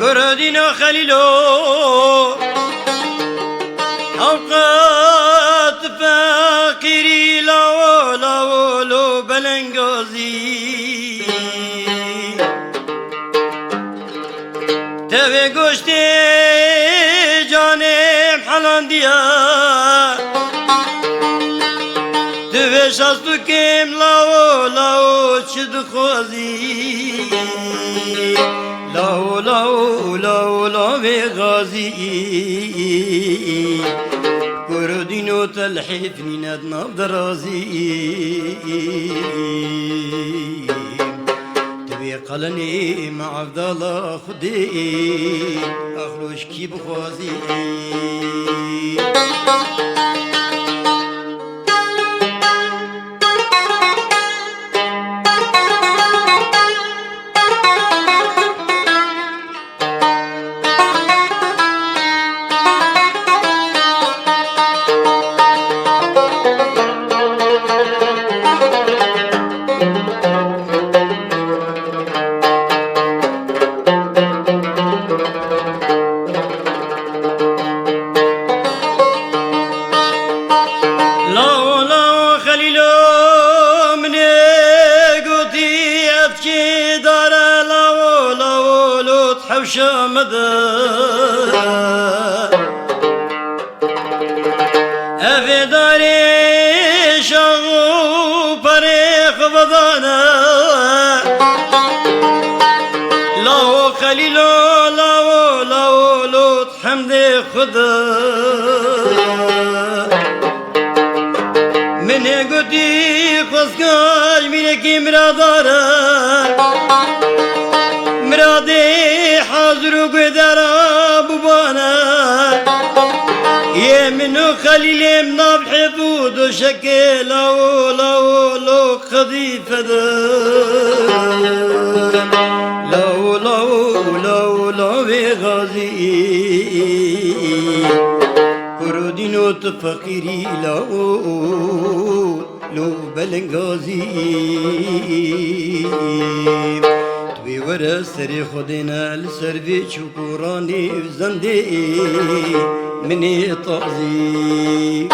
كردين خليلو اوقات فقيري لاو لاو لو بلنگازي تبي گوشتي جانم حلان ديا تبي شاستو كم لاو لاو چد خوزي لاو لاو لاو لاو غازي كردينو تلحفني ندنا بدرازي تبي قلني مع عبد الله خدي اخلوش كي بخوازي حوشة مدى أفي داري شغو بريخ بضانا لاو خليلو لاو لاو لوت حمد خدا من قدي خسقاش منكي مرادارا مرادي حاضر قدر ببانا يمنو خليل مناب حفود وشكل لو لو لو خذيفة لو لو لو لو بغازي كردينو تفقيري لو لو بلنغازي ورا سري خدنا لسرفي شكراني زندي مني طازي